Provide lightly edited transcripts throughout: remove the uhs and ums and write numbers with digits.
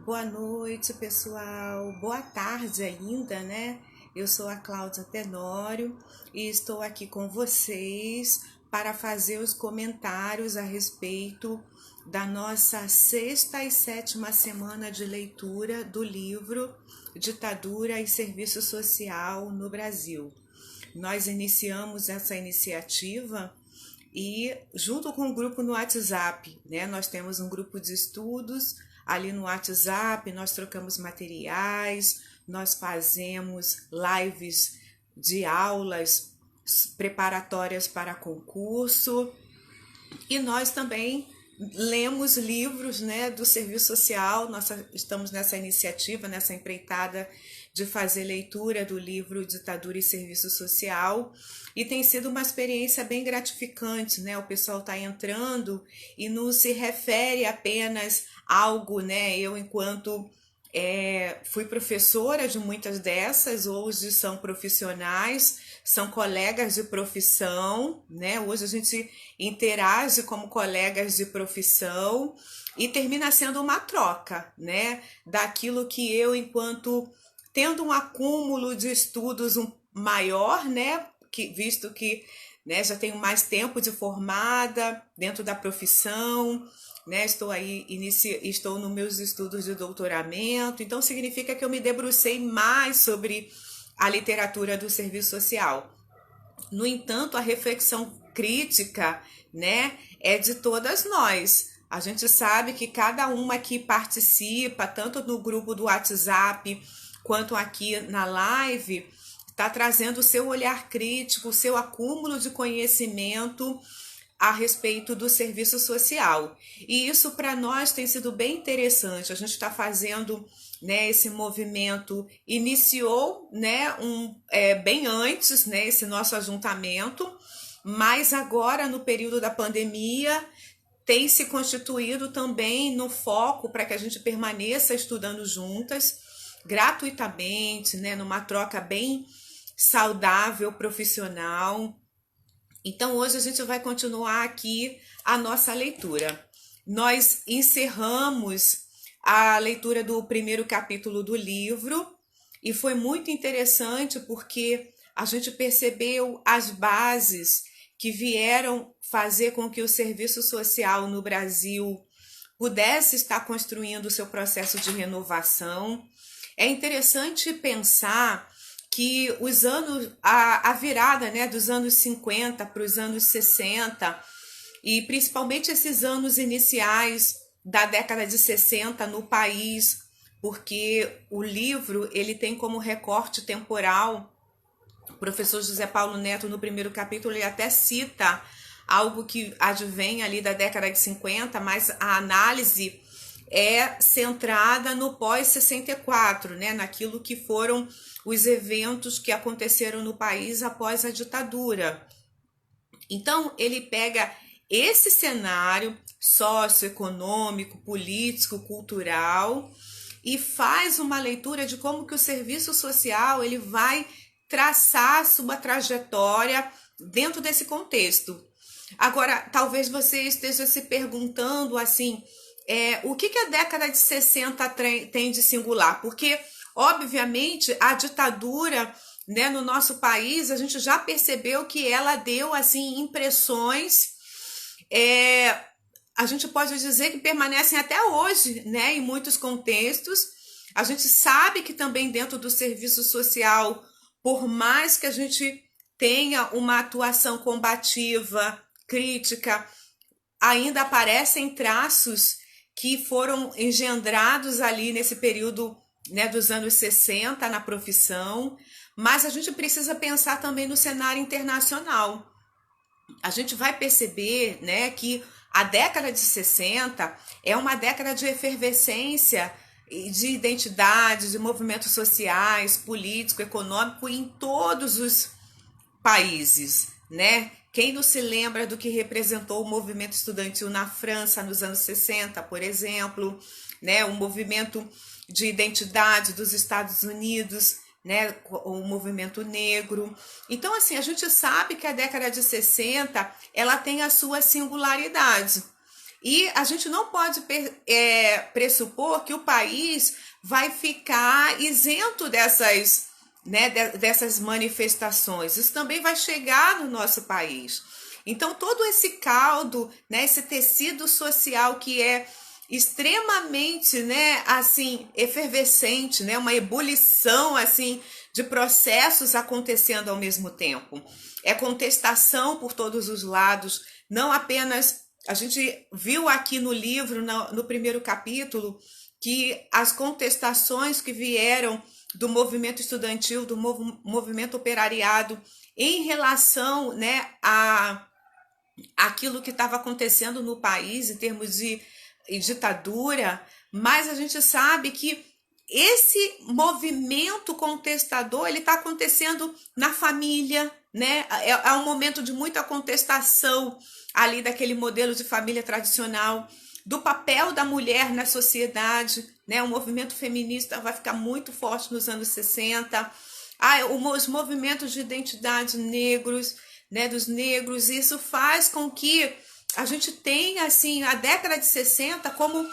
Boa noite, pessoal. Boa tarde ainda, né? Eu sou a Cláudia Tenório e estou aqui com vocês para fazer os comentários a respeito da nossa sexta e sétima semana de leitura do livro Ditadura e Serviço Social no Brasil. Nós iniciamos essa iniciativa e junto com o grupo no WhatsApp, né? Nós temos um grupo de estudos ali no WhatsApp, nós trocamos materiais, nós fazemos lives de aulas preparatórias para concurso e nós também lemos livros, né, do serviço social. Nós estamos nessa iniciativa, nessa empreitada de fazer leitura do livro Ditadura e Serviço Social, e tem sido uma experiência bem gratificante, né? O pessoal está entrando e não se refere apenas a algo, né? Eu, enquanto fui professora de muitas dessas, hoje são profissionais, são colegas de profissão, né? Hoje a gente interage como colegas de profissão e termina sendo uma troca, né? Daquilo que eu, enquanto tendo um acúmulo de estudos maior, né? Visto que, né, já tenho mais tempo de formada dentro da profissão, né? Estou nos meus estudos de doutoramento, então significa que eu me debrucei mais sobre a literatura do serviço social. No entanto, a reflexão crítica, né, é de todas nós. A gente sabe que cada uma que participa, tanto no grupo do WhatsApp quanto aqui na live, está trazendo o seu olhar crítico, o seu acúmulo de conhecimento a respeito do serviço social. E isso para nós tem sido bem interessante. A gente está fazendo, né, esse movimento, iniciou, né, bem antes, né, esse nosso ajuntamento, mas agora no período da pandemia tem se constituído também no foco para que a gente permaneça estudando juntas, gratuitamente, né, numa troca bem saudável, profissional. Então hoje a gente vai continuar aqui a nossa leitura. Nós encerramos a leitura do primeiro capítulo do livro e foi muito interessante porque a gente percebeu as bases que vieram fazer com que o serviço social no Brasil pudesse estar construindo o seu processo de renovação. É interessante pensar que a virada, né, dos anos 50 para os anos 60, e principalmente esses anos iniciais da década de 60 no país, porque o livro ele tem como recorte temporal, o professor José Paulo Neto, no primeiro capítulo, ele até cita algo que advém ali da década de 50, mas a análise é centrada no pós-64, né, naquilo que foram os eventos que aconteceram no país após a ditadura. Então, ele pega esse cenário socioeconômico, político, cultural e faz uma leitura de como que o serviço social ele vai traçar sua trajetória dentro desse contexto. Agora, talvez você esteja se perguntando assim, o que a década de 60 tem de singular? Porque, obviamente, a ditadura, né, no nosso país, a gente já percebeu que ela deu assim impressões, a gente pode dizer que permanecem até hoje, né, em muitos contextos. A gente sabe que também dentro do serviço social, por mais que a gente tenha uma atuação combativa, crítica, ainda aparecem traços que foram engendrados ali nesse período, né, dos anos 60 na profissão, mas a gente precisa pensar também no cenário internacional. A gente vai perceber, né, que a década de 60 é uma década de efervescência de identidade, de movimentos sociais, político, econômico em todos os países, né? Quem não se lembra do que representou o movimento estudantil na França nos anos 60, por exemplo, né? O movimento de identidade dos Estados Unidos, né? O movimento negro. Então, assim, a gente sabe que a década de 60 ela tem a sua singularidade. E a gente não pode pressupor que o país vai ficar isento dessas, né, dessas manifestações. Isso também vai chegar no nosso país. Então, todo esse caldo, né, esse tecido social que é extremamente, né, assim, efervescente, né, uma ebulição, assim, de processos acontecendo ao mesmo tempo. É contestação por todos os lados, não apenas. A gente viu aqui no livro, no primeiro capítulo, que as contestações que vieram do movimento estudantil, do movimento operariado, em relação, né, a aquilo que estava acontecendo no país em termos de ditadura, mas a gente sabe que esse movimento contestador ele está acontecendo na família, né? É um momento de muita contestação ali daquele modelo de família tradicional, do papel da mulher na sociedade, né? O movimento feminista vai ficar muito forte nos anos 60. Os movimentos de identidade negros, né, dos negros, isso faz com que a gente tenha assim a década de 60 como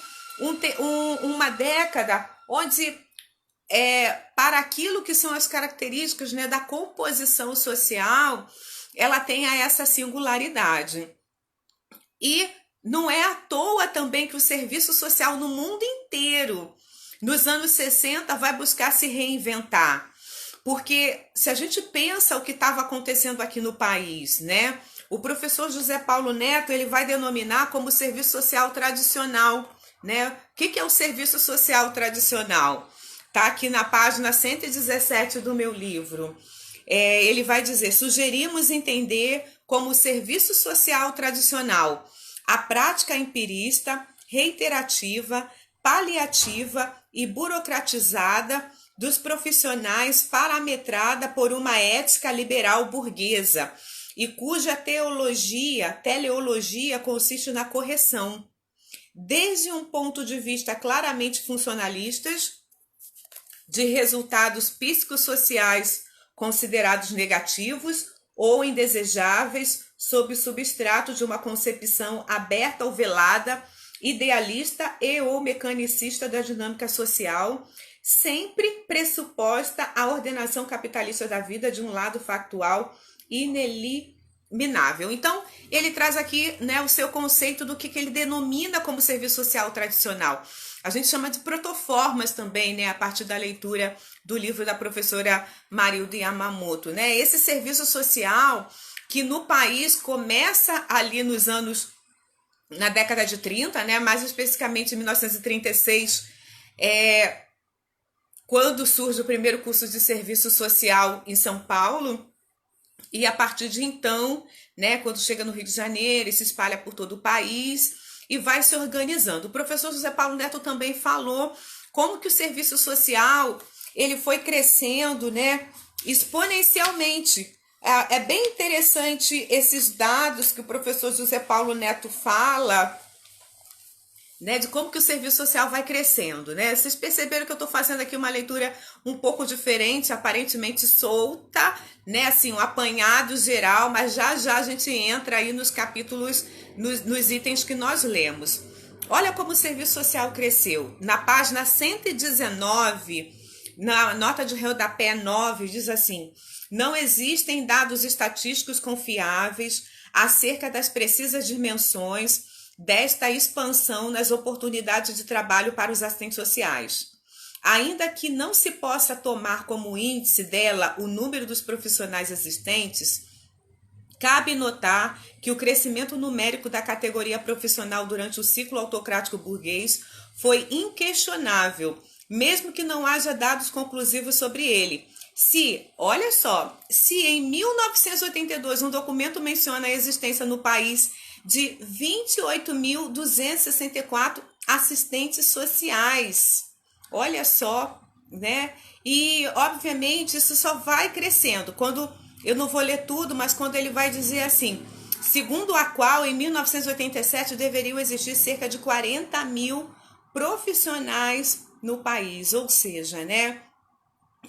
uma década onde para aquilo que são as características, né, da composição social, ela tenha essa singularidade. E não é à toa também que o serviço social no mundo inteiro, nos anos 60, vai buscar se reinventar. Porque se a gente pensa o que estava acontecendo aqui no país, né? O professor José Paulo Neto, ele vai denominar como serviço social tradicional, né? O que é o serviço social tradicional? Tá aqui na página 117 do meu livro. Ele vai dizer: sugerimos entender como serviço social tradicional a prática empirista, reiterativa, paliativa e burocratizada dos profissionais parametrada por uma ética liberal burguesa e cuja teleologia consiste na correção, desde um ponto de vista claramente funcionalistas, de resultados psicossociais considerados negativos ou indesejáveis sob o substrato de uma concepção aberta ou velada, idealista e ou mecanicista da dinâmica social, sempre pressuposta a ordenação capitalista da vida de um lado factual ineliminável. Então, ele traz aqui, né, o seu conceito do que ele denomina como serviço social tradicional. A gente chama de protoformas também, né, a partir da leitura do livro da professora Marilda Yamamoto, né? Esse serviço social que no país começa ali na década de 30, né, mais especificamente em 1936, quando surge o primeiro curso de serviço social em São Paulo, e a partir de então, né, quando chega no Rio de Janeiro, ele se espalha por todo o país e vai se organizando. O professor José Paulo Neto também falou como que o serviço social ele foi crescendo, né, exponencialmente. É bem interessante esses dados que o professor José Paulo Neto fala, né, de como que o serviço social vai crescendo, né? Vocês perceberam que eu estou fazendo aqui uma leitura um pouco diferente, aparentemente solta, né? Assim, um apanhado geral, mas já a gente entra aí nos capítulos, nos itens que nós lemos. Olha como o serviço social cresceu. Na página 119, na nota de rodapé 9, diz assim: não existem dados estatísticos confiáveis acerca das precisas dimensões desta expansão nas oportunidades de trabalho para os assistentes sociais. Ainda que não se possa tomar como índice dela o número dos profissionais existentes, cabe notar que o crescimento numérico da categoria profissional durante o ciclo autocrático burguês foi inquestionável, mesmo que não haja dados conclusivos sobre ele. Olha só, se em 1982 um documento menciona a existência no país de 28.264 assistentes sociais. Olha só, né? E, obviamente, isso só vai crescendo. Eu não vou ler tudo, mas quando ele vai dizer assim, segundo a qual, em 1987, deveriam existir cerca de 40 mil profissionais no país. Ou seja, né?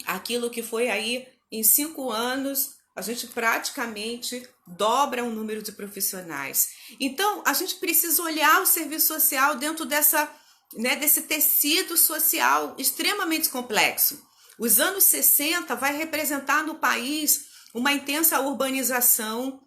Aquilo que foi aí, em 5 anos, a gente praticamente dobra o número de profissionais. Então, a gente precisa olhar o serviço social dentro desse tecido social extremamente complexo. Os anos 60 vai representar no país uma intensa urbanização,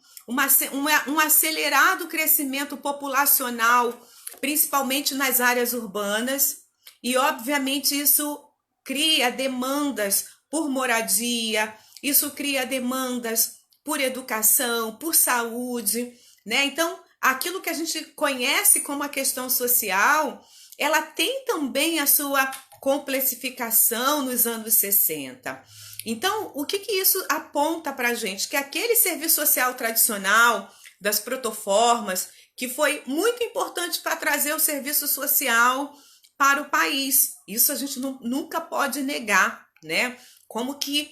um acelerado crescimento populacional, principalmente nas áreas urbanas, e obviamente isso cria demandas por moradia, isso cria demandas por educação, por saúde, né? Então, aquilo que a gente conhece como a questão social, ela tem também a sua complexificação nos anos 60. Então, o que isso aponta para a gente? Que aquele serviço social tradicional das protoformas, que foi muito importante para trazer o serviço social para o país. Isso a gente nunca pode negar, né? Como que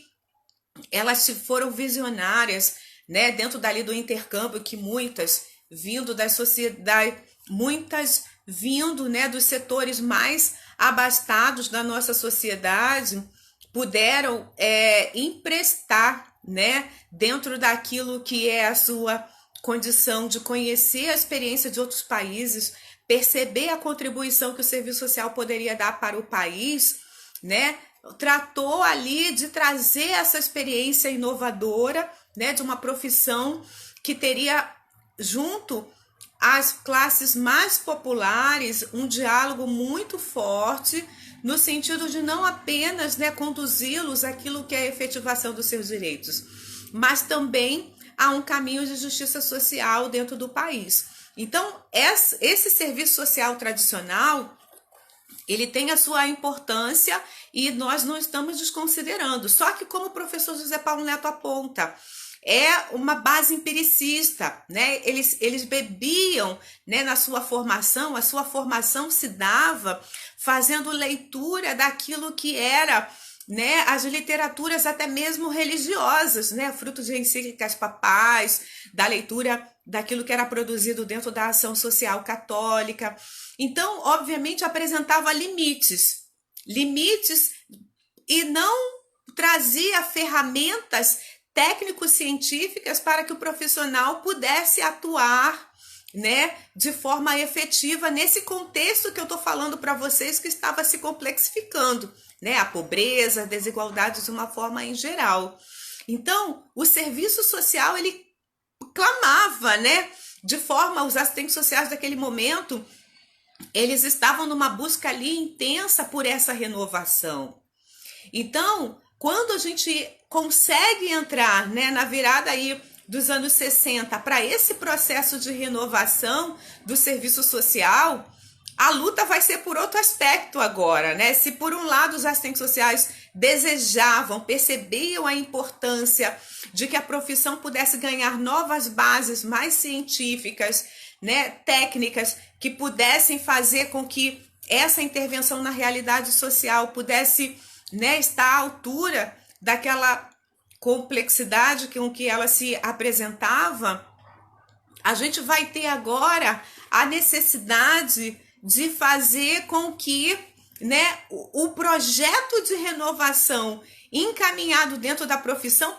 elas foram visionárias, né? Dentro dali do intercâmbio, que muitas vindo da sociedade, muitas vindo, né, dos setores mais abastados da nossa sociedade, puderam emprestar, né, dentro daquilo que é a sua condição de conhecer a experiência de outros países, perceber a contribuição que o serviço social poderia dar para o país, né? Tratou ali de trazer essa experiência inovadora, né, de uma profissão que teria junto às classes mais populares um diálogo muito forte, no sentido de não apenas, né, conduzi-los àquilo que é a efetivação dos seus direitos, mas também a um caminho de justiça social dentro do país. Então, esse serviço social tradicional, ele tem a sua importância e nós não estamos desconsiderando. Só que, como o professor José Paulo Neto aponta, é uma base empiricista, né? Eles bebiam, né, na sua formação, a sua formação se dava fazendo leitura daquilo que era, né, as literaturas até mesmo religiosas, né, fruto de encíclicas papais, da leitura daquilo que era produzido dentro da ação social católica. Então, obviamente, apresentava limites e não trazia ferramentas técnico-científicas para que o profissional pudesse atuar, né, de forma efetiva nesse contexto que eu estou falando para vocês, que estava se complexificando, né, a pobreza, a desigualdade de uma forma em geral. Então, o serviço social, ele clamava, né, de forma, os assistentes sociais daquele momento, eles estavam numa busca ali intensa por essa renovação. Então, quando a gente consegue entrar, né, na virada aí dos anos 60 para esse processo de renovação do serviço social, a luta vai ser por outro aspecto agora, né? Se por um lado os assistentes sociais desejavam, percebiam a importância de que a profissão pudesse ganhar novas bases mais científicas, né, técnicas, que pudessem fazer com que essa intervenção na realidade social pudesse, né, estar à altura daquela complexidade com que ela se apresentava, a gente vai ter agora a necessidade de fazer com que, né, o projeto de renovação encaminhado dentro da profissão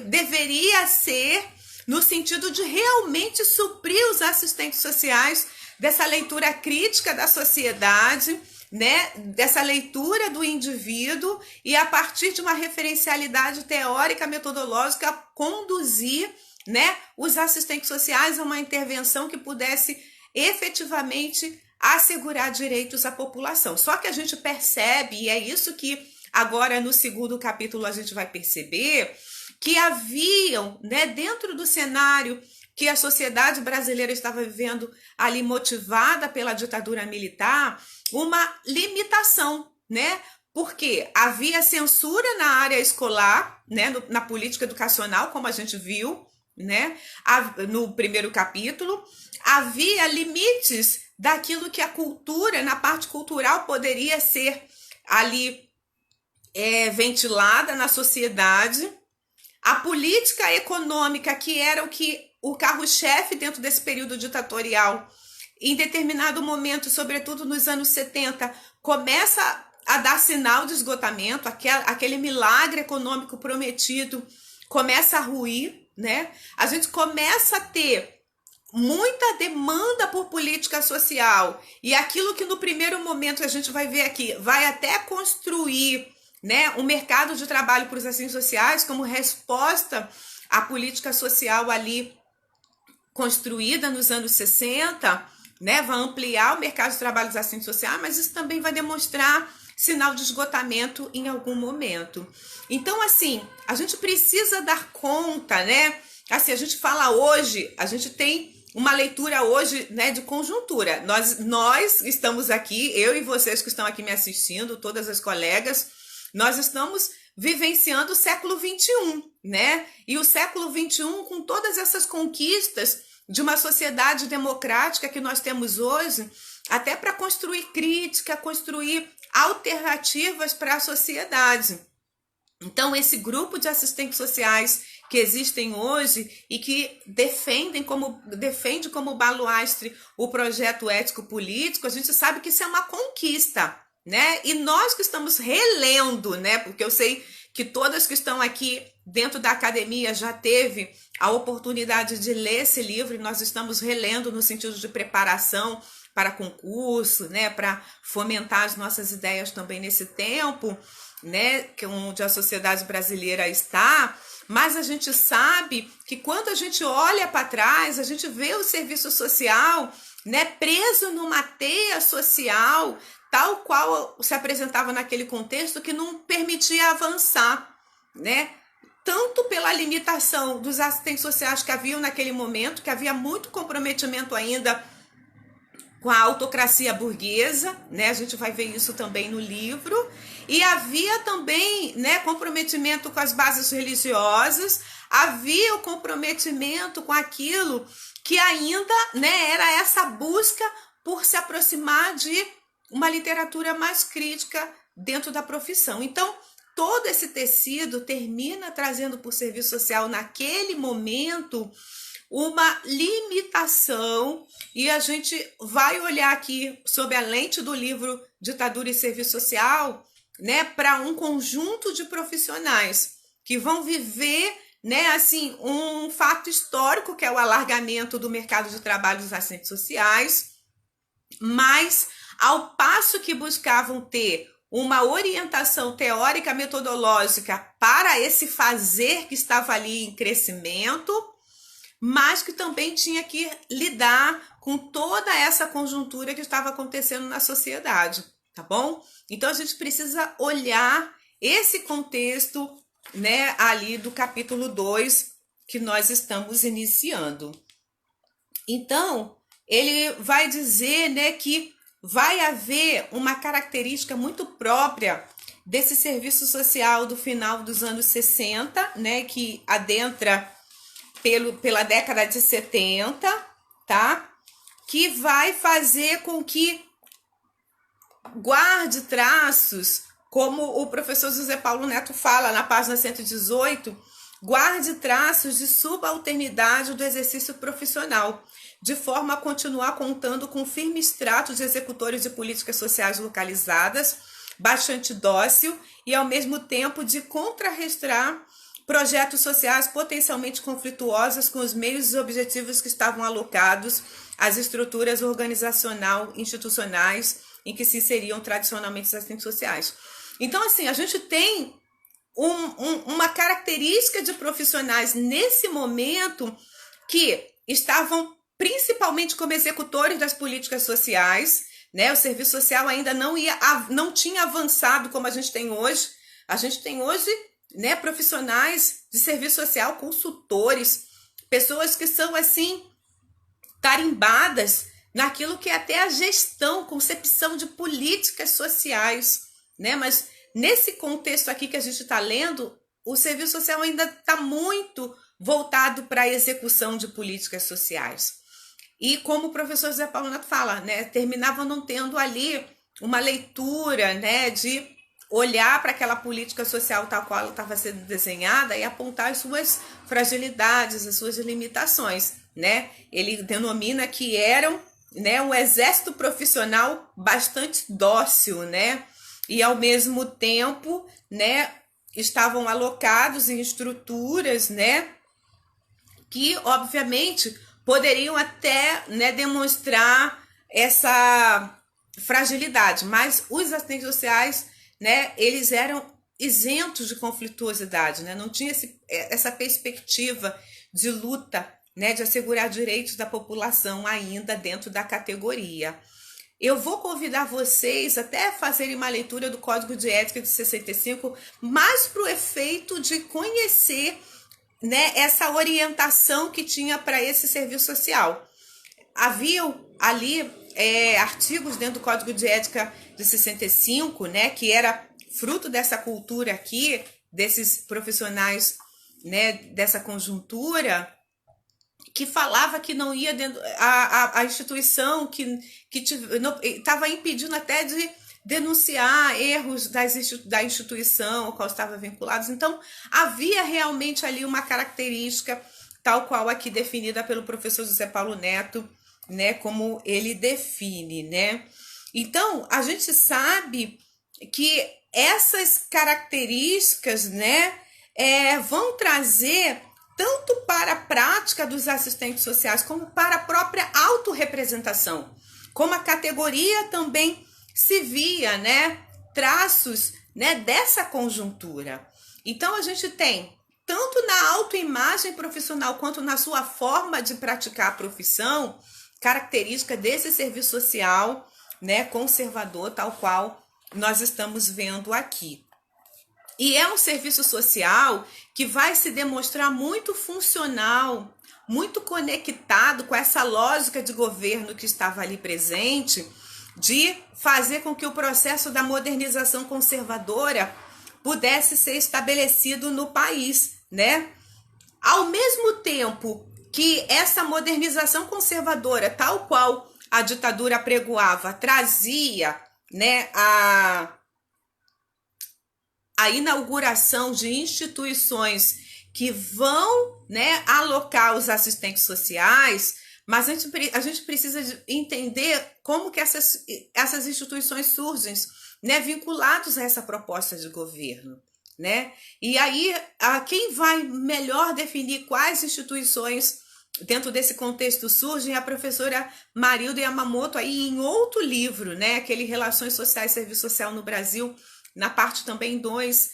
deveria ser no sentido de realmente suprir os assistentes sociais dessa leitura crítica da sociedade, né, dessa leitura do indivíduo, e a partir de uma referencialidade teórica, metodológica, conduzir, né, os assistentes sociais a uma intervenção que pudesse efetivamente assegurar direitos à população. Só que a gente percebe, e é isso que agora no segundo capítulo a gente vai perceber, que haviam, né, dentro do cenário que a sociedade brasileira estava vivendo ali, motivada pela ditadura militar, uma limitação, né? Porque havia censura na área escolar, né, na política educacional, como a gente viu, né, no primeiro capítulo. Havia limites daquilo que a cultura, na parte cultural, poderia ser ali ventilada na sociedade. A política econômica, que era o carro-chefe dentro desse período ditatorial, em determinado momento, sobretudo nos anos 70, começa a dar sinal de esgotamento, aquele milagre econômico prometido começa a ruir, né? A gente começa a ter muita demanda por política social, e aquilo que no primeiro momento a gente vai ver aqui, vai até construir, né, um mercado de trabalho para os assistentes sociais como resposta à política social ali construída nos anos 60, né, vai ampliar o mercado de trabalho dos assistentes sociais, mas isso também vai demonstrar sinal de esgotamento em algum momento. Então, assim, a gente precisa dar conta, né? Assim, a gente fala hoje, a gente tem uma leitura hoje, né, de conjuntura. Nós estamos aqui, eu e vocês que estão aqui me assistindo, todas as colegas, nós estamos vivenciando o século XXI, né? E o século XXI, com todas essas conquistas de uma sociedade democrática que nós temos hoje, até para construir crítica, construir alternativas para a sociedade. Então, esse grupo de assistentes sociais que existem hoje e que defende como baluastre o projeto ético-político, a gente sabe que isso é uma conquista, né? E nós que estamos relendo, né? Porque eu sei que todas que estão aqui dentro da academia já teve a oportunidade de ler esse livro, e nós estamos relendo no sentido de preparação para concurso, né? Para fomentar as nossas ideias também nesse tempo, né? Que onde a sociedade brasileira está. Mas a gente sabe que quando a gente olha para trás, a gente vê o serviço social, né, preso numa teia social, tal qual se apresentava naquele contexto, que não permitia avançar, né? Tanto pela limitação dos assistentes sociais que haviam naquele momento, que havia muito comprometimento ainda com a autocracia burguesa, né? A gente vai ver isso também no livro. E havia também, né, comprometimento com as bases religiosas, havia o comprometimento com aquilo que ainda, né, era essa busca por se aproximar de uma literatura mais crítica dentro da profissão. Então, todo esse tecido termina trazendo para o serviço social, naquele momento, uma limitação, e a gente vai olhar aqui sob a lente do livro Ditadura e Serviço Social, né, para um conjunto de profissionais que vão viver, né, assim, um fato histórico, que é o alargamento do mercado de trabalho dos assistentes sociais, mas ao passo que buscavam ter uma orientação teórica metodológica para esse fazer que estava ali em crescimento, mas que também tinha que lidar com toda essa conjuntura que estava acontecendo na sociedade, tá bom? Então a gente precisa olhar esse contexto, né, ali do capítulo 2 que nós estamos iniciando. Então, ele vai dizer, né, que vai haver uma característica muito própria desse serviço social do final dos anos 60, né, que adentra pela década de 70, tá? Que vai fazer com que guarde traços, como o professor José Paulo Neto fala na página 118, guarde traços de subalternidade do exercício profissional, de forma a continuar contando com um firme extrato de executores de políticas sociais localizadas, bastante dócil e, ao mesmo tempo, de contrarrestar projetos sociais potencialmente conflituosos com os meios e objetivos que estavam alocados às estruturas organizacional institucionais em que se inseriam tradicionalmente os assistentes sociais. Então, assim, a gente tem uma característica de profissionais nesse momento que estavam principalmente como executores das políticas sociais, né? O serviço social ainda não tinha avançado como a gente tem hoje. A gente tem hoje, né, profissionais de serviço social, consultores, pessoas que são assim tarimbadas naquilo que é até a gestão, concepção de políticas sociais, né? Mas nesse contexto aqui que a gente está lendo, o serviço social ainda está muito voltado para a execução de políticas sociais. E como o professor José Paulo Neto fala, né, terminava não tendo ali uma leitura, né, de olhar para aquela política social tal qual ela estava sendo desenhada e apontar as suas fragilidades, as suas limitações, né? Ele denomina que eram, né, um exército profissional bastante dócil, né? E ao mesmo tempo, né, estavam alocados em estruturas, né, que obviamente poderiam até, né, demonstrar essa fragilidade, mas os assistentes sociais, né, eles eram isentos de conflituosidade, né, não tinha essa perspectiva de luta, né, de assegurar direitos da população ainda dentro da categoria. Eu vou convidar vocês até a fazerem uma leitura do Código de Ética de 65, mais para o efeito de conhecer, né, essa orientação que tinha para esse serviço social. Haviam ali artigos dentro do Código de Ética de 65, né, que era fruto dessa cultura aqui, desses profissionais, né, dessa conjuntura, que falava que não ia dentro a instituição que estava impedindo até de denunciar erros da instituição ao qual estava vinculados. Então, havia realmente ali uma característica, tal qual aqui definida pelo professor José Paulo Neto, né, como ele define, né? Então, a gente sabe que essas características, né, vão trazer tanto para a prática dos assistentes sociais, como para a própria autorrepresentação. Como a categoria também se via, né, traços, né, dessa conjuntura. Então, a gente tem, tanto na autoimagem profissional, quanto na sua forma de praticar a profissão, característica desse serviço social, né, conservador, tal qual nós estamos vendo aqui. E é um serviço social que vai se demonstrar muito funcional, muito conectado com essa lógica de governo que estava ali presente, de fazer com que o processo da modernização conservadora pudesse ser estabelecido no país, né? Ao mesmo tempo que essa modernização conservadora, tal qual a ditadura apregoava, trazia, né, a inauguração de instituições que vão, né, alocar os assistentes sociais, mas a gente precisa entender como que essas instituições surgem, né, vinculados a essa proposta de governo, né? E aí, quem vai melhor definir quais instituições dentro desse contexto surgem é a professora Marilda Yamamoto, aí em outro livro, né, aquele Relações Sociais e Serviço Social no Brasil. Na parte também 2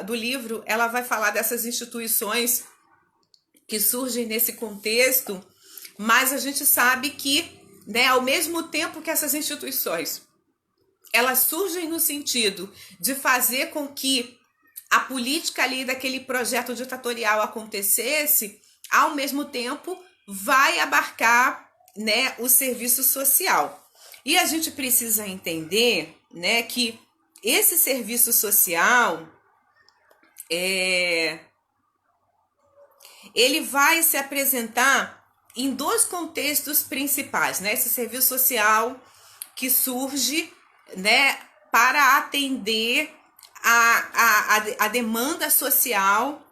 do livro, ela vai falar dessas instituições que surgem nesse contexto, mas a gente sabe que, né, ao mesmo tempo que essas instituições, elas surgem no sentido de fazer com que a política ali daquele projeto ditatorial acontecesse, ao mesmo tempo vai abarcar, né, o serviço social. E a gente precisa entender, né, que esse serviço social, ele vai se apresentar em dois contextos principais, né? Esse serviço social que surge, né, para atender a demanda social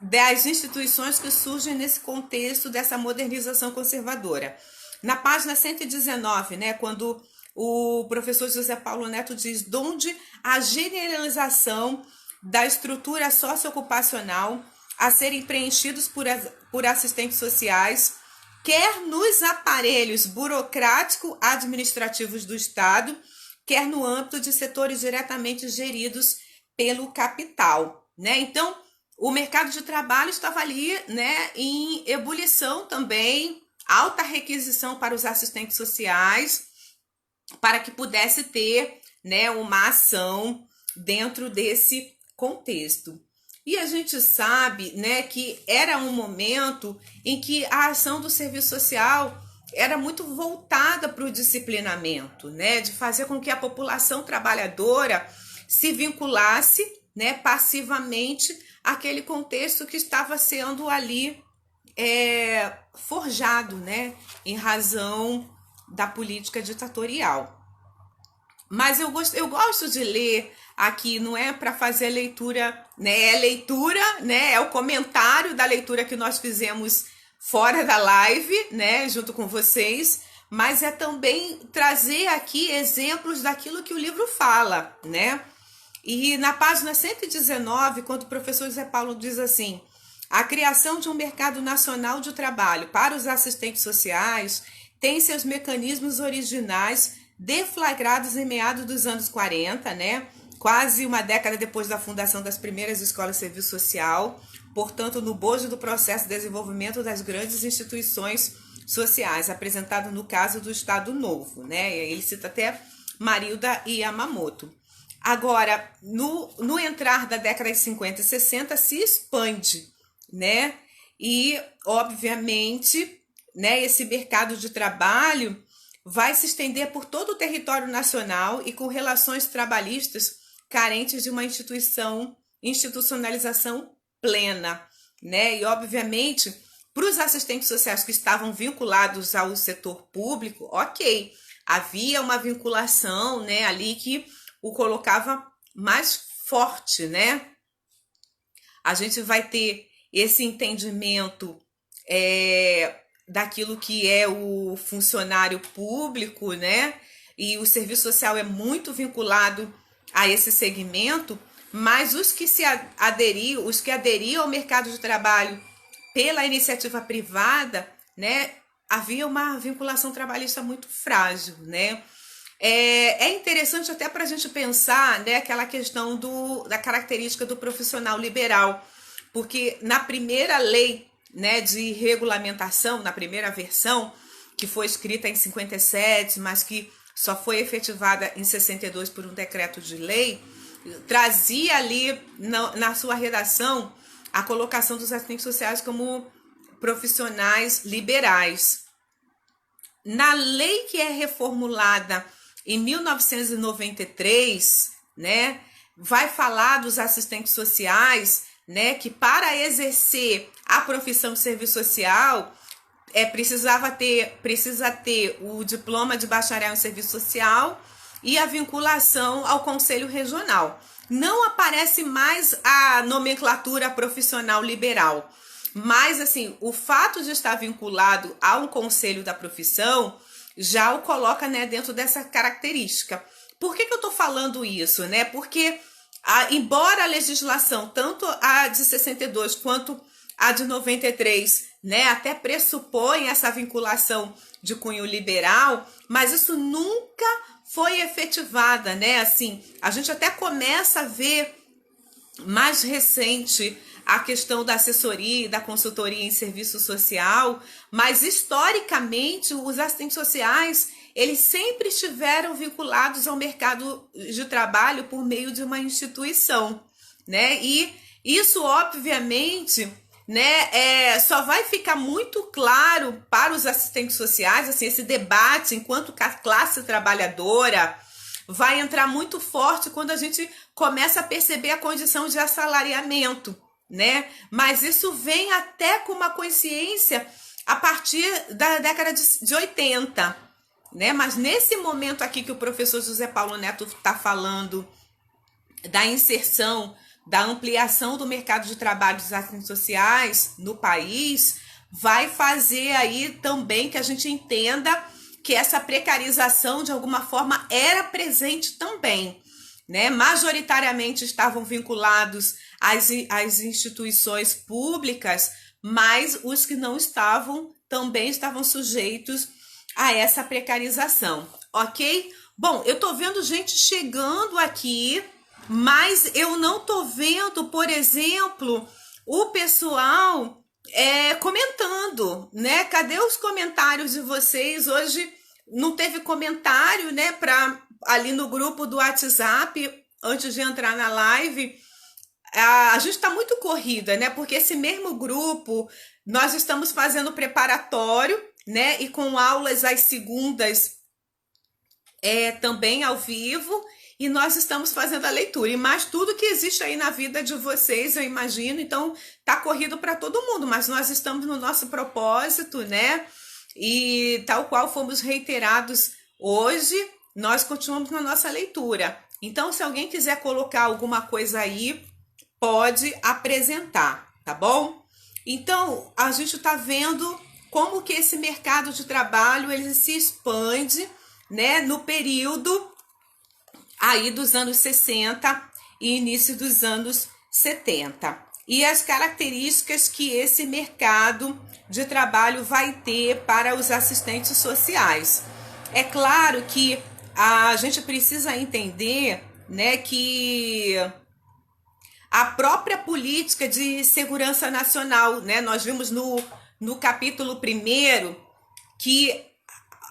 das instituições que surgem nesse contexto dessa modernização conservadora. Na página 119, né, quando o professor José Paulo Neto diz donde a generalização da estrutura socioocupacional a serem preenchidos por assistentes sociais, quer nos aparelhos burocrático-administrativos do Estado, quer no âmbito de setores diretamente geridos pelo capital, né? Então, o mercado de trabalho estava ali, né, em ebulição também, alta requisição para os assistentes sociais, para que pudesse ter, né, uma ação dentro desse contexto. E a gente sabe, né, que era um momento em que a ação do serviço social era muito voltada para o disciplinamento, né, de fazer com que a população trabalhadora se vinculasse, né, passivamente àquele contexto que estava sendo ali forjado, né, em razão da política ditatorial. Mas eu gosto de ler aqui, não é para fazer leitura, né? É leitura, né? É o comentário da leitura que nós fizemos fora da live, né? Junto com vocês, mas é também trazer aqui exemplos daquilo que o livro fala, né? E na página 119, quando o professor José Paulo diz assim: a criação de um mercado nacional de trabalho para os assistentes sociais tem seus mecanismos originais deflagrados em meados dos anos 40, né? Quase uma década depois da fundação das primeiras escolas de serviço social, portanto, no bojo do processo de desenvolvimento das grandes instituições sociais, apresentado no caso do Estado Novo, né? Ele cita até Marilda Yamamoto. Agora, no entrar da década de 50 e 60, se expande, né? E, obviamente, né, esse mercado de trabalho vai se estender por todo o território nacional e com relações trabalhistas carentes de uma institucionalização plena, né? E, obviamente, para os assistentes sociais que estavam vinculados ao setor público, ok, havia uma vinculação, né, ali que o colocava mais forte, né? A gente vai ter esse entendimento daquilo que é o funcionário público, né? E o serviço social é muito vinculado a esse segmento, mas os que aderiam ao mercado de trabalho pela iniciativa privada, né? Havia uma vinculação trabalhista muito frágil, né? É interessante até para a gente pensar, né, aquela questão da característica do profissional liberal, porque na primeira lei, né, de regulamentação, na primeira versão, que foi escrita em 57, mas que só foi efetivada em 62 por um decreto de lei, trazia ali na sua redação a colocação dos assistentes sociais como profissionais liberais. Na lei que é reformulada em 1993, né, vai falar dos assistentes sociais, né, que para exercer a profissão de serviço social precisa ter o diploma de bacharel em serviço social e a vinculação ao conselho regional. Não aparece mais a nomenclatura profissional liberal, mas assim, o fato de estar vinculado a um conselho da profissão já o coloca, né, dentro dessa característica. Por que eu estou falando isso, né? Porque embora a legislação, tanto a de 62 quanto a de 93, né, até pressupõe essa vinculação de cunho liberal, mas isso nunca foi efetivada, né? Assim, a gente até começa a ver mais recente a questão da assessoria e da consultoria em serviço social, mas historicamente os assistentes sociais, eles sempre estiveram vinculados ao mercado de trabalho por meio de uma instituição, né? E isso, obviamente, né, só vai ficar muito claro para os assistentes sociais, assim, esse debate enquanto classe trabalhadora vai entrar muito forte quando a gente começa a perceber a condição de assalariamento, né? Mas isso vem até com uma consciência a partir da década de 80, né? Mas nesse momento aqui que o professor José Paulo Neto está falando da inserção, da ampliação do mercado de trabalho dos assistentes sociais no país, vai fazer aí também que a gente entenda que essa precarização de alguma forma era presente também, né? Majoritariamente estavam vinculados às instituições públicas, mas os que não estavam também estavam sujeitos a essa precarização, ok? Bom, eu tô vendo gente chegando aqui, mas eu não tô vendo, por exemplo, o pessoal comentando, né? Cadê os comentários de vocês? Hoje não teve comentário, né? Ali no grupo do WhatsApp, antes de entrar na live. A gente está muito corrida, né? Porque esse mesmo grupo, nós estamos fazendo preparatório, né? E com aulas às segundas também ao vivo. E nós estamos fazendo a leitura. E mais tudo que existe aí na vida de vocês, eu imagino. Então, tá corrido para todo mundo. Mas nós estamos no nosso propósito, né? E tal qual fomos reiterados hoje, nós continuamos na nossa leitura. Então, se alguém quiser colocar alguma coisa aí, pode apresentar, tá bom? Então, a gente tá vendo como que esse mercado de trabalho, ele se expande, né? No período aí dos anos 60 e início dos anos 70. E as características que esse mercado de trabalho vai ter para os assistentes sociais. É claro que a gente precisa entender, né, que a própria política de segurança nacional, né, nós vimos no capítulo 1º que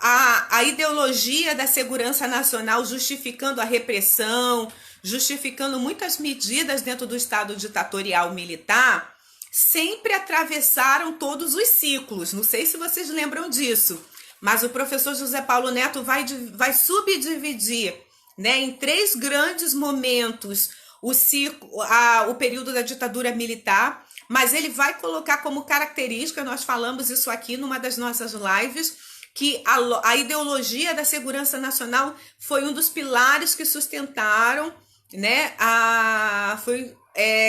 a ideologia da segurança nacional justificando a repressão, justificando muitas medidas dentro do Estado ditatorial militar, sempre atravessaram todos os ciclos. Não sei se vocês lembram disso, mas o professor José Paulo Neto vai subdividir, né, em 3 grandes momentos o período da ditadura militar, mas ele vai colocar como característica, nós falamos isso aqui numa das nossas lives, que a ideologia da segurança nacional foi um dos pilares que sustentaram, né,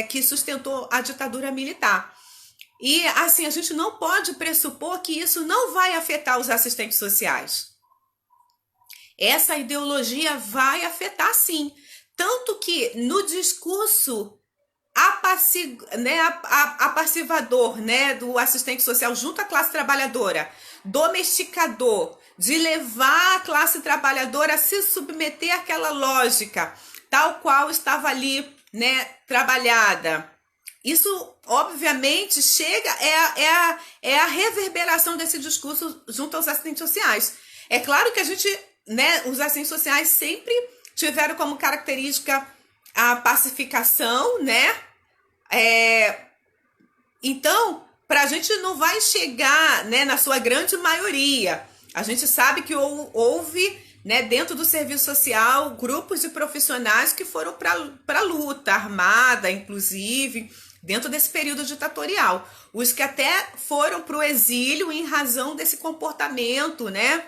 que sustentou a ditadura militar. E assim, a gente não pode pressupor que isso não vai afetar os assistentes sociais. Essa ideologia vai afetar sim. Tanto que no discurso apassivador, né, do assistente social junto à classe trabalhadora, domesticador, de levar a classe trabalhadora a se submeter àquela lógica, tal qual estava ali, né, trabalhada. Isso, obviamente, é a reverberação desse discurso junto aos assistentes sociais. É claro que a gente, né, os assistentes sociais sempre tiveram como característica a pacificação, né? Então, a gente não vai chegar, né, na sua grande maioria. A gente sabe que houve, né, dentro do serviço social, grupos de profissionais que foram para a luta armada, inclusive, dentro desse período ditatorial. Os que até foram para o exílio em razão desse comportamento, né?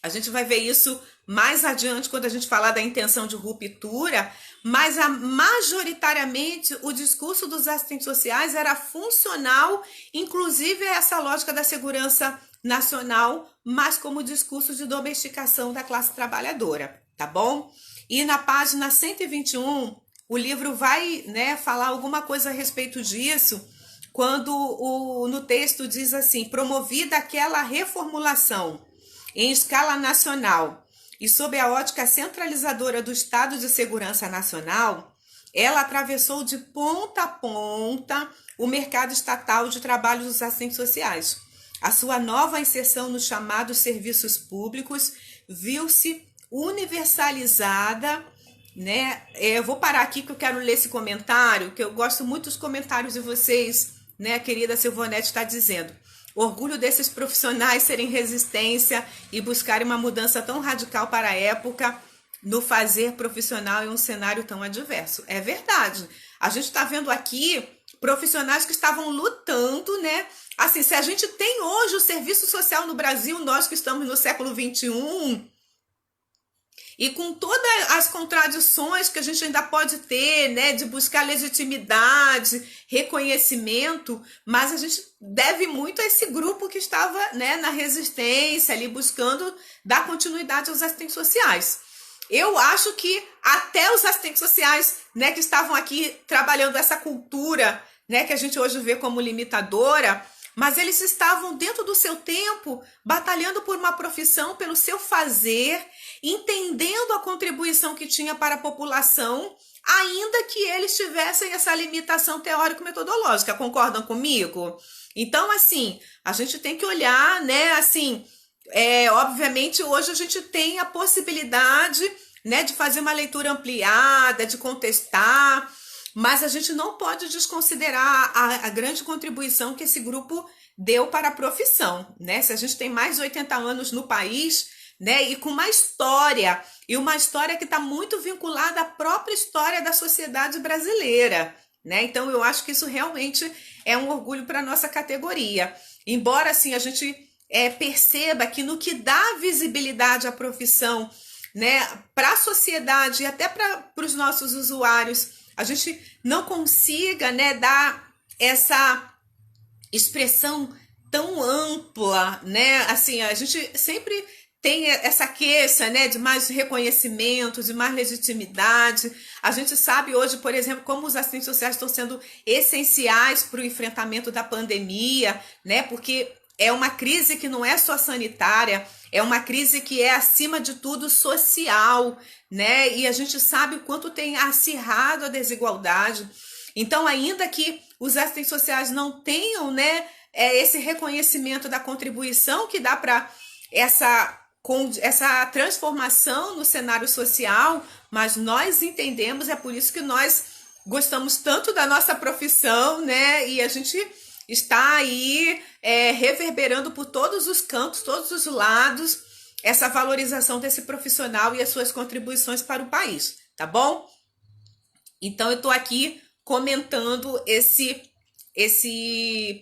A gente vai ver isso mais adiante quando a gente falar da intenção de ruptura, mas majoritariamente o discurso dos assistentes sociais era funcional, inclusive a essa lógica da segurança nacional, mas como discurso de domesticação da classe trabalhadora, tá bom? E na página 121, o livro vai, né, falar alguma coisa a respeito disso, quando no texto diz assim: promovida aquela reformulação em escala nacional e sob a ótica centralizadora do Estado de Segurança Nacional, ela atravessou de ponta a ponta o mercado estatal de trabalho dos assistentes sociais. A sua nova inserção nos chamados serviços públicos viu-se universalizada, né? Eu vou parar aqui que eu quero ler esse comentário, que eu gosto muito dos comentários de vocês, né? A querida Silvonete está dizendo: orgulho desses profissionais serem resistência e buscarem uma mudança tão radical para a época no fazer profissional em um cenário tão adverso. É verdade. A gente está vendo aqui profissionais que estavam lutando, né? Assim, se a gente tem hoje o serviço social no Brasil, nós que estamos no século XXI, e com todas as contradições que a gente ainda pode ter, né, de buscar legitimidade, reconhecimento, mas a gente deve muito a esse grupo que estava, né, na resistência, ali buscando dar continuidade aos assistentes sociais. Eu acho que até os assistentes sociais, né, que estavam aqui trabalhando essa cultura, né, que a gente hoje vê como limitadora, mas eles estavam dentro do seu tempo, batalhando por uma profissão, pelo seu fazer, entendendo a contribuição que tinha para a população, ainda que eles tivessem essa limitação teórico-metodológica. Concordam comigo? Então, assim, a gente tem que olhar, né, assim, obviamente hoje a gente tem a possibilidade, né, de fazer uma leitura ampliada, de contestar, mas a gente não pode desconsiderar a grande contribuição que esse grupo deu para a profissão, né? Se a gente tem mais de 80 anos no país, né, e com uma história que está muito vinculada à própria história da sociedade brasileira, né? Então eu acho que isso realmente é um orgulho para a nossa categoria. Embora assim a gente perceba que no que dá visibilidade à profissão, né, para a sociedade e até para os nossos usuários, a gente não consiga, né, dar essa expressão tão ampla, né? Assim, a gente sempre tem essa queixa, né, de mais reconhecimento, de mais legitimidade. A gente sabe hoje, por exemplo, como os assistentes sociais estão sendo essenciais para o enfrentamento da pandemia, né, porque é uma crise que não é só sanitária, é uma crise que é, acima de tudo, social, né, e a gente sabe o quanto tem acirrado a desigualdade. Então, ainda que os assistentes sociais não tenham, né, esse reconhecimento da contribuição que dá para essa transformação no cenário social, mas nós entendemos, é por isso que nós gostamos tanto da nossa profissão, né? E a gente está aí reverberando por todos os cantos, todos os lados, essa valorização desse profissional e as suas contribuições para o país, tá bom? Então eu estou aqui comentando esse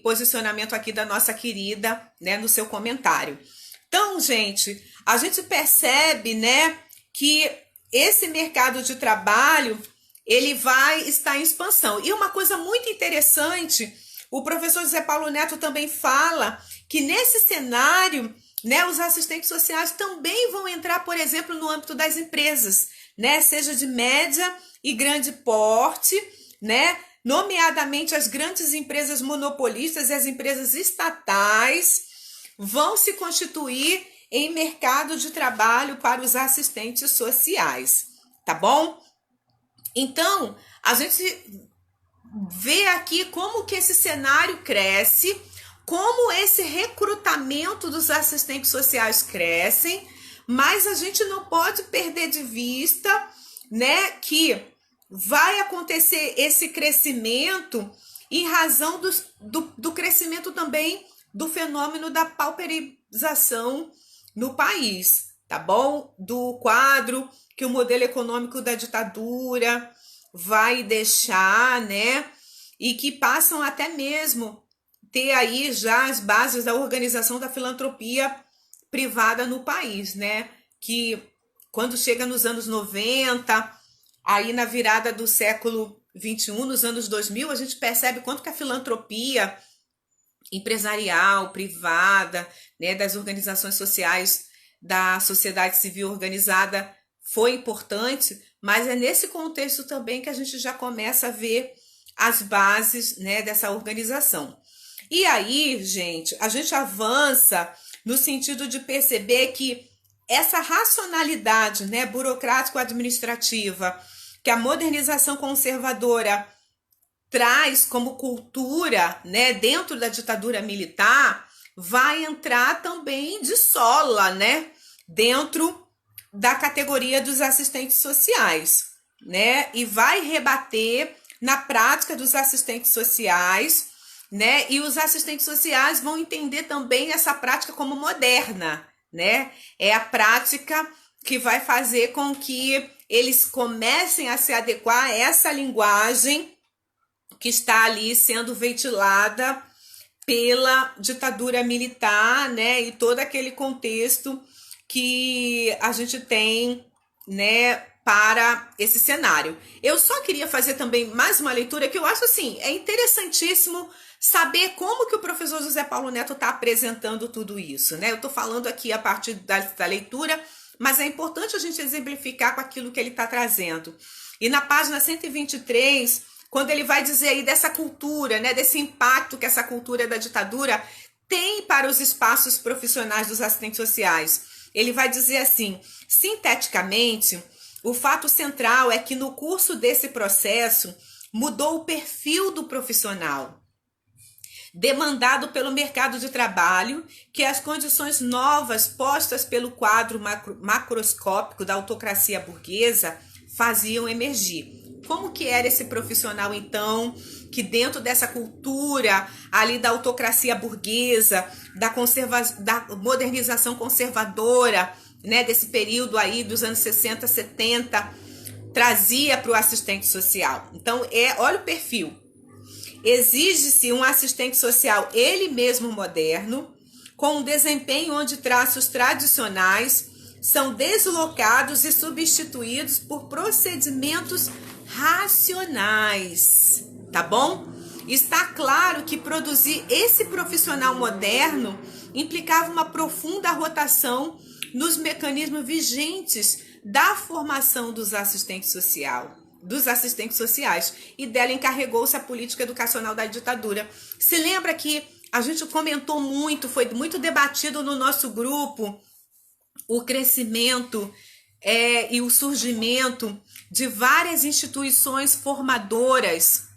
posicionamento aqui da nossa querida, né, no seu comentário. Então, gente, a gente percebe, né, que esse mercado de trabalho, ele vai estar em expansão. E uma coisa muito interessante, o professor José Paulo Neto também fala que nesse cenário, né, os assistentes sociais também vão entrar, por exemplo, no âmbito das empresas, né, seja de média e grande porte, né, nomeadamente as grandes empresas monopolistas e as empresas estatais vão se constituir em mercado de trabalho para os assistentes sociais, tá bom? Então, a gente vê aqui como que esse cenário cresce, como esse recrutamento dos assistentes sociais crescem, mas a gente não pode perder de vista, né, que vai acontecer esse crescimento em razão do crescimento também do fenômeno da pauperização no país, tá bom? Do quadro que o modelo econômico da ditadura vai deixar, né? E que passam até mesmo ter aí já as bases da organização da filantropia privada no país, né? Que quando chega nos anos 90, aí na virada do século 21, nos anos 2000, a gente percebe quanto que a filantropia empresarial, privada, né, das organizações sociais, da sociedade civil organizada foi importante, mas é nesse contexto também que a gente já começa a ver as bases, né, dessa organização. E aí, gente, a gente avança no sentido de perceber que essa racionalidade, né, burocrático-administrativa, que a modernização conservadora traz como cultura, né, dentro da ditadura militar, vai entrar também de sola, né, dentro da categoria dos assistentes sociais, né, e vai rebater na prática dos assistentes sociais, né, e os assistentes sociais vão entender também essa prática como moderna, né, é a prática que vai fazer com que eles comecem a se adequar a essa linguagem que está ali sendo ventilada pela ditadura militar, né, e todo aquele contexto que a gente tem, né, para esse cenário. Eu só queria fazer também mais uma leitura que eu acho assim, é interessantíssimo saber como que o professor José Paulo Neto está apresentando tudo isso, né? Eu estou falando aqui a partir da leitura, mas é importante a gente exemplificar com aquilo que ele está trazendo. E na página 123, quando ele vai dizer aí dessa cultura, né, desse impacto que essa cultura da ditadura tem para os espaços profissionais dos assistentes sociais, ele vai dizer assim, sinteticamente, o fato central é que no curso desse processo mudou o perfil do profissional, demandado pelo mercado de trabalho, que as condições novas postas pelo quadro macroscópico da autocracia burguesa faziam emergir. Como que era esse profissional, então, que dentro dessa cultura ali da autocracia burguesa, da modernização conservadora, né, desse período aí dos anos 60, 70, trazia para o assistente social? Então, olha o perfil. Exige-se um assistente social, ele mesmo moderno, com um desempenho onde traços tradicionais são deslocados e substituídos por procedimentos racionais, tá bom? Está claro que produzir esse profissional moderno implicava uma profunda rotação nos mecanismos vigentes da formação dos assistentes sociais, e dela encarregou-se a política educacional da ditadura. Se lembra que a gente comentou muito, foi muito debatido no nosso grupo, o crescimento e o surgimento de várias instituições formadoras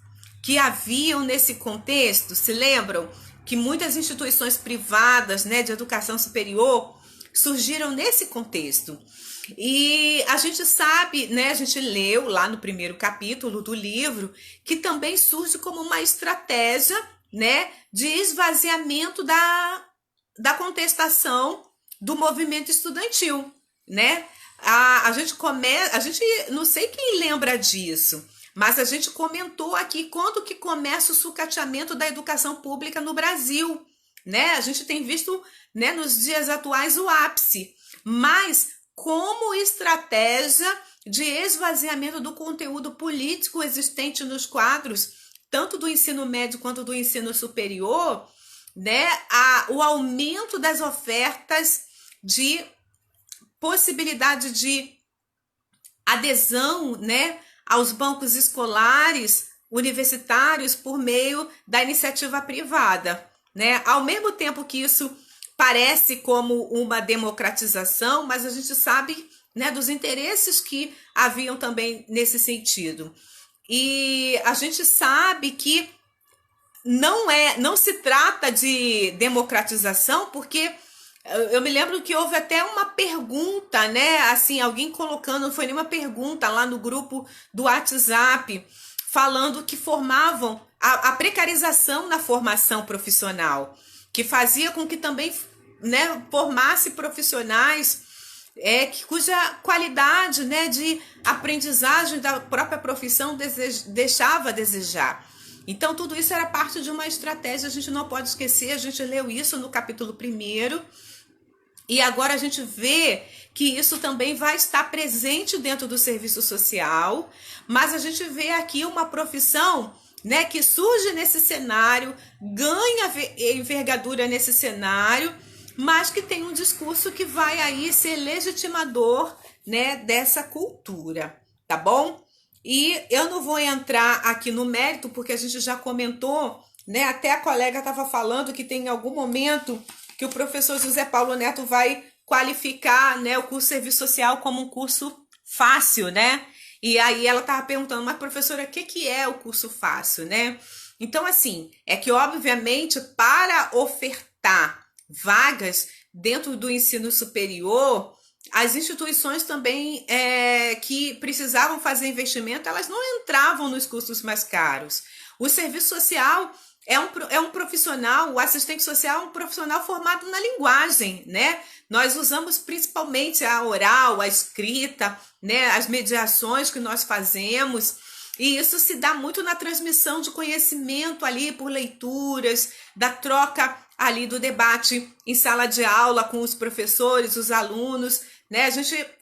que haviam nesse contexto. Se lembram que muitas instituições privadas, né, de educação superior surgiram nesse contexto. E a gente sabe, né, a gente leu lá no primeiro capítulo do livro, que também surge como uma estratégia, né, de esvaziamento da contestação do movimento estudantil, né? A gente não sei quem lembra disso, mas a gente comentou aqui quando que começa o sucateamento da educação pública no Brasil, né? A gente tem visto, né, nos dias atuais o ápice, mas como estratégia de esvaziamento do conteúdo político existente nos quadros, tanto do ensino médio quanto do ensino superior, né? O aumento das ofertas de possibilidade de adesão, né, aos bancos escolares universitários por meio da iniciativa privada, né? Ao mesmo tempo que isso parece como uma democratização, mas a gente sabe, né, dos interesses que haviam também nesse sentido. E a gente sabe que não se trata de democratização, porque eu me lembro que houve até uma pergunta, né? Assim, alguém colocando, não foi nenhuma pergunta lá no grupo do WhatsApp, falando que formavam a precarização na formação profissional, que fazia com que também, né, formasse profissionais cuja qualidade, né, de aprendizagem da própria profissão deixava a desejar. Então, tudo isso era parte de uma estratégia, a gente não pode esquecer, a gente leu isso no capítulo 1º, e agora a gente vê que isso também vai estar presente dentro do serviço social, mas a gente vê aqui uma profissão, né, que surge nesse cenário, ganha envergadura nesse cenário, mas que tem um discurso que vai aí ser legitimador, né, dessa cultura, tá bom? E eu não vou entrar aqui no mérito, porque a gente já comentou, né? Até a colega estava falando que tem em algum momento que o professor José Paulo Neto vai qualificar, né, o curso de serviço social como um curso fácil, né? E aí ela estava perguntando, mas professora, o que é o curso fácil, né? Então, assim, é que obviamente para ofertar vagas dentro do ensino superior, as instituições também que precisavam fazer investimento, elas não entravam nos cursos mais caros. O serviço social é um profissional, o assistente social é um profissional formado na linguagem, né? Nós usamos principalmente a oral, a escrita, né? As mediações que nós fazemos, e isso se dá muito na transmissão de conhecimento ali por leituras, da troca ali do debate em sala de aula com os professores, os alunos, né?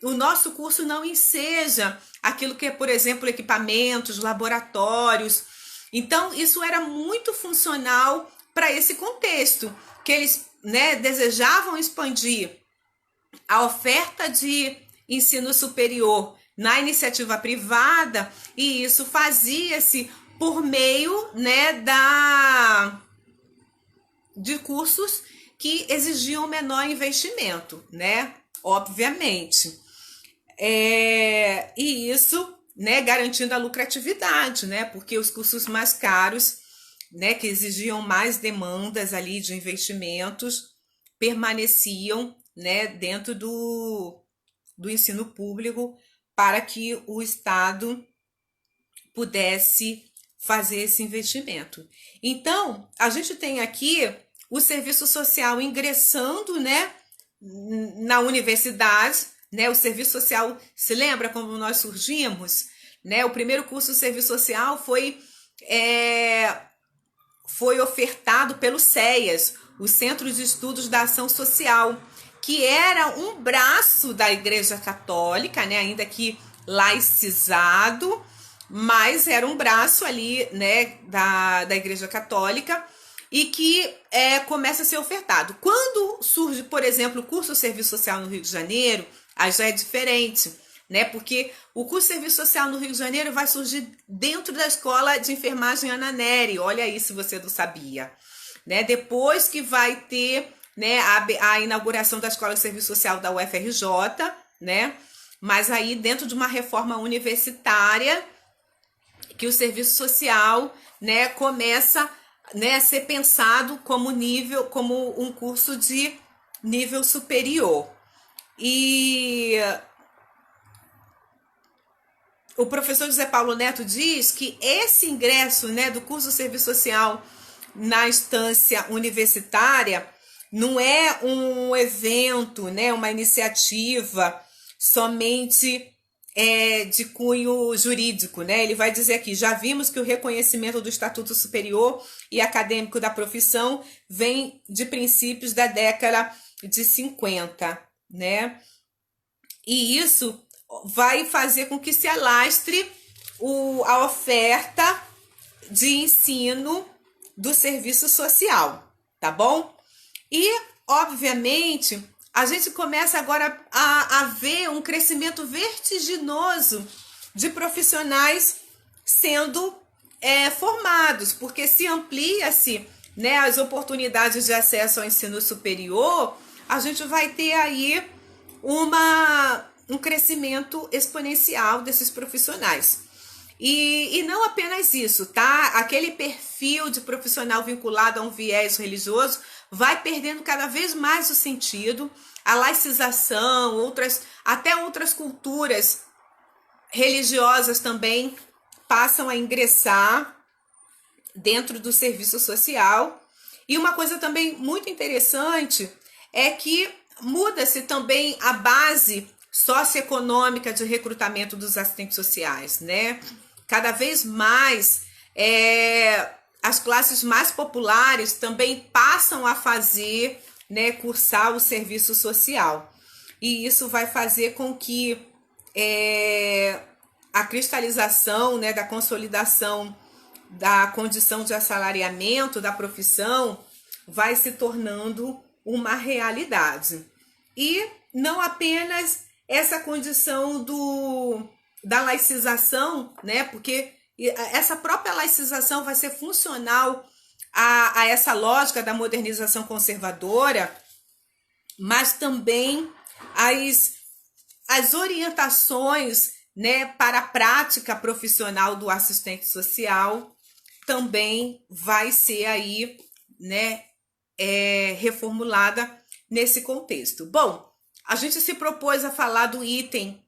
O nosso curso não enseja aquilo que é, por exemplo, equipamentos, laboratórios. Então, isso era muito funcional para esse contexto, que eles, né, desejavam expandir a oferta de ensino superior na iniciativa privada, e isso fazia-se por meio, né, de cursos que exigiam menor investimento, né? Obviamente. E isso, né, garantindo a lucratividade, né? Porque os cursos mais caros, né, que exigiam mais demandas ali de investimentos, permaneciam, né, dentro do ensino público, para que o Estado pudesse fazer esse investimento. Então, a gente tem aqui o serviço social ingressando, né, na universidade, né? O serviço social, se lembra como nós surgimos, né? O primeiro curso de serviço social foi ofertado pelo CEAS, o Centro de Estudos da Ação Social, que era um braço da Igreja Católica, né? Ainda que laicizado, mas era um braço ali, né, da Igreja Católica, e que começa a ser ofertado. Quando surge, por exemplo, o curso Serviço Social no Rio de Janeiro, aí já é diferente, né? Porque o curso Serviço Social no Rio de Janeiro vai surgir dentro da Escola de Enfermagem Ana Nery, olha aí se você não sabia, né? Depois que vai ter, né, a inauguração da Escola de Serviço Social da UFRJ, né? Mas aí dentro de uma reforma universitária que o serviço social, né, começa, né, a ser pensado como um curso de nível superior. E o professor José Paulo Neto diz que esse ingresso, né, do curso de serviço social na instância universitária não é um evento, né, uma iniciativa somente de cunho jurídico, né? Ele vai dizer aqui: já vimos que o reconhecimento do Estatuto Superior e Acadêmico da profissão vem de princípios da década de 50, né? E isso vai fazer com que se alastre a oferta de ensino do serviço social, tá bom? E, obviamente, a gente começa agora a ver um crescimento vertiginoso de profissionais sendo formados, porque se amplia-se, né, as oportunidades de acesso ao ensino superior, a gente vai ter aí um crescimento exponencial desses profissionais. E não apenas isso, tá? Aquele perfil de profissional vinculado a um viés religioso vai perdendo cada vez mais o sentido. A laicização, até outras culturas religiosas também passam a ingressar dentro do serviço social. E uma coisa também muito interessante é que muda-se também a base socioeconômica de recrutamento dos assistentes sociais, né? Cada vez mais as classes mais populares também passam a fazer, né, cursar o serviço social. E isso vai fazer com que a cristalização, né, da consolidação da condição de assalariamento da profissão vai se tornando uma realidade. E não apenas essa condição da laicização, né, porque essa própria laicização vai ser funcional a essa lógica da modernização conservadora, mas também as orientações, né, para a prática profissional do assistente social também vai ser aí, né, reformulada nesse contexto. Bom, a gente se propôs a falar do item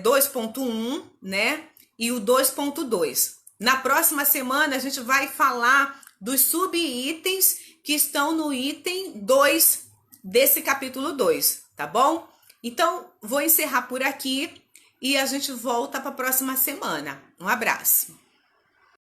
2.1, né, e o 2.2. Na próxima semana a gente vai falar dos subitens que estão no item 2 desse capítulo 2, tá bom? Então, vou encerrar por aqui e a gente volta para a próxima semana. Um abraço.